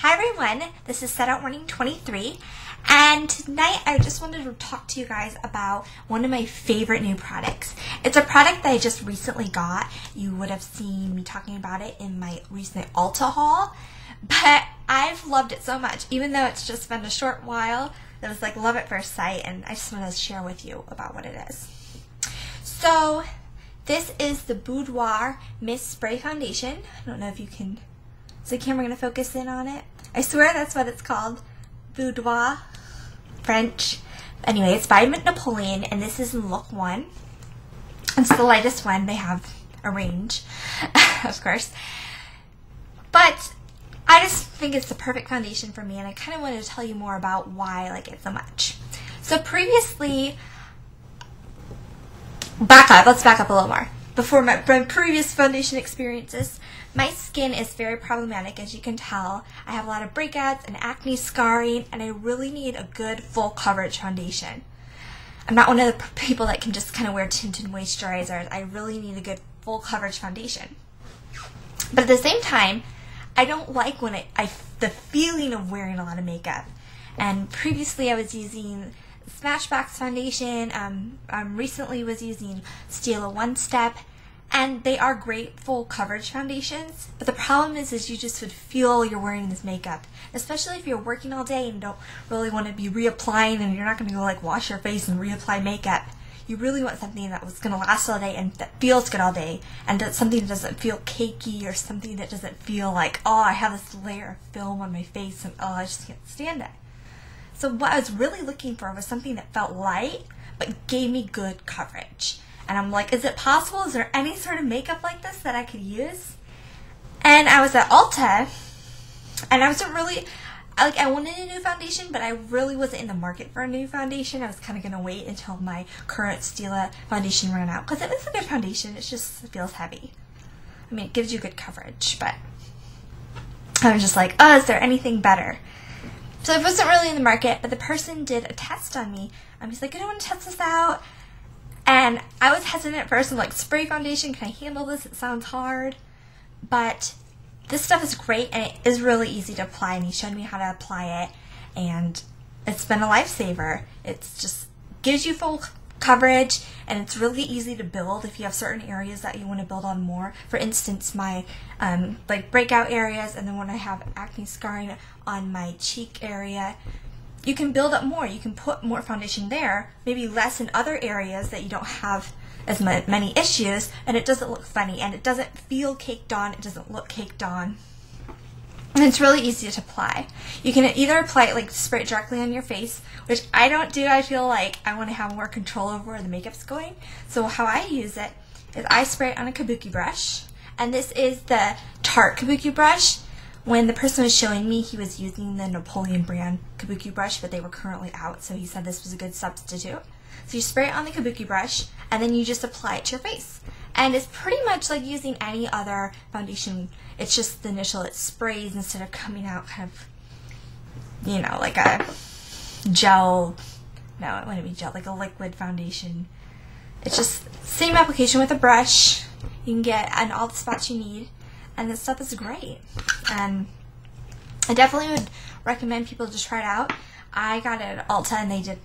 Hi everyone, this is Set Out Morning 23, and tonight I just wanted to talk to you guys about one of my favorite new products. It's a product that I just recently got. You would have seen me talking about it in my recent Ulta haul, but I've loved it so much, even though it's just been a short while. It was like love at first sight, and I just want to share with you about what it is. So, this is the Boudoir Mist Spray Foundation. I don't know if you can... Is the camera going to focus in on it? I swear that's what it's called. Boudoir. French. Anyway, it's by Napoleon, and this is in look 1. It's the lightest one. They have a range, of course. But I just think it's the perfect foundation for me, and I kind of wanted to tell you more about why I like it so much. So previously... Let's back up a little more. Before my previous foundation experiences, my skin is very problematic, as you can tell. I have a lot of breakouts and acne scarring, and I really need a good full coverage foundation. I'm not one of the people that can just kind of wear tinted moisturizers. I really need a good full coverage foundation. But at the same time, I don't like when the feeling of wearing a lot of makeup. And previously I was using Smashbox foundation. Recently was using Stila One Step, and they are great full coverage foundations. But the problem is you just would feel you're wearing this makeup, especially if you're working all day and don't really want to be reapplying, and you're not going to go like wash your face and reapply makeup. You really want something that was going to last all day and that feels good all day, and that's something that doesn't feel cakey, or something that doesn't feel like, oh, I have this layer of film on my face and oh, I just can't stand it. So what I was really looking for was something that felt light, but gave me good coverage. And I'm like, is it possible? Is there any sort of makeup like this that I could use? And I was at Ulta, and I wasn't really, I wanted a new foundation, but I really wasn't in the market for a new foundation. I was kind of going to wait until my current Stila foundation ran out, because it is a good foundation. It just feels heavy. I mean, it gives you good coverage, but I was just like, oh, is there anything better? So it wasn't really in the market, but the person did a test on me. He's like, I don't want to test this out. And I was hesitant at first. I'm like, spray foundation, can I handle this? It sounds hard. But this stuff is great, and it is really easy to apply, and he showed me how to apply it, and it's been a lifesaver. It's just gives you full coverage, and it's really easy to build if you have certain areas that you want to build on more. For instance, my like breakout areas, and then when I have acne scarring on my cheek area, you can build up more. You can put more foundation there, maybe less in other areas that you don't have as many issues, and it doesn't look funny, and it doesn't feel caked on, it doesn't look caked on. And it's really easy to apply. You can either apply it, like spray it directly on your face, which I don't do. I feel like I want to have more control over where the makeup's going. So how I use it is I spray it on a kabuki brush, and this is the Tarte kabuki brush. When the person was showing me, he was using the Napoleon brand kabuki brush, but they were currently out, so he said this was a good substitute. So you spray it on the kabuki brush, and then you just apply it to your face. And it's pretty much like using any other foundation. It's just the initial, it sprays instead of coming out kind of, you know, like a gel. No, it wouldn't be gel, like a liquid foundation. It's just same application with a brush. You can get in all the spots you need. And this stuff is great, and I definitely would recommend people just try it out. I got it at Ulta, and they did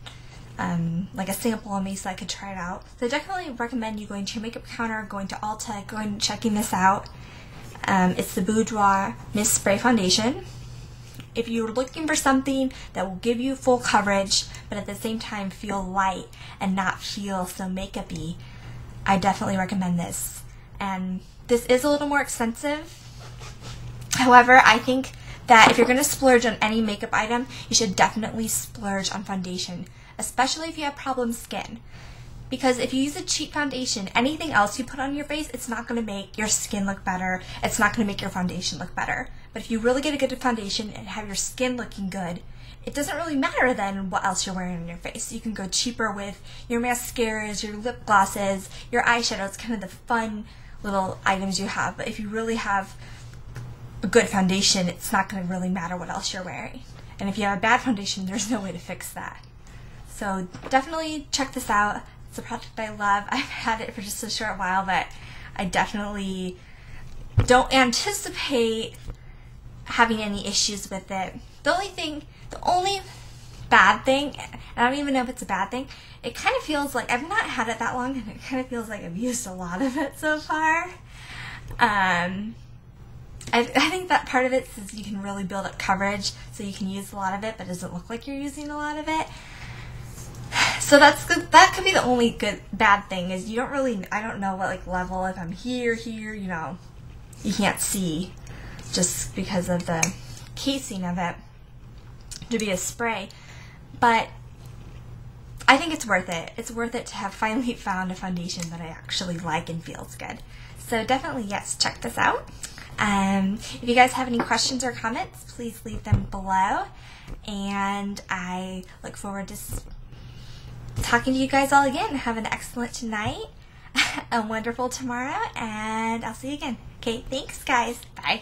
like a sample on me so I could try it out. So I definitely recommend you going to your makeup counter, going to Ulta, going and checking this out. It's the Boudoir Mist Spray Foundation. If you're looking for something that will give you full coverage, but at the same time feel light and not feel so makeup-y, I definitely recommend this. And this is a little more expensive. However, I think that if you're going to splurge on any makeup item, you should definitely splurge on foundation, especially if you have problem skin. Because if you use a cheap foundation, anything else you put on your face, it's not going to make your skin look better. It's not going to make your foundation look better. But if you really get a good foundation and have your skin looking good, it doesn't really matter then what else you're wearing on your face. You can go cheaper with your mascaras, your lip glosses, your eyeshadows, kind of the fun little items you have. But if you really have a good foundation, it's not going to really matter what else you're wearing. And if you have a bad foundation, there's no way to fix that. So definitely check this out. It's a product I love. I've had it for just a short while, but I definitely don't anticipate having any issues with it. The only bad thing, and I don't even know if it's a bad thing, it kind of feels like, I've not had it that long, and it kind of feels like I've used a lot of it so far. I think that part of it is you can really build up coverage, so you can use a lot of it, but it doesn't look like you're using a lot of it. So that could be the only bad thing, is you don't really, I don't know what like level, if I'm here, you know, you can't see just because of the casing of it to be a spray. But I think it's worth it. It's worth it to have finally found a foundation that I actually like and feels good. So definitely, yes, check this out. If you guys have any questions or comments, please leave them below. And I look forward to talking to you guys all again. Have an excellent tonight, a wonderful tomorrow, and I'll see you again. Okay, thanks guys. Bye.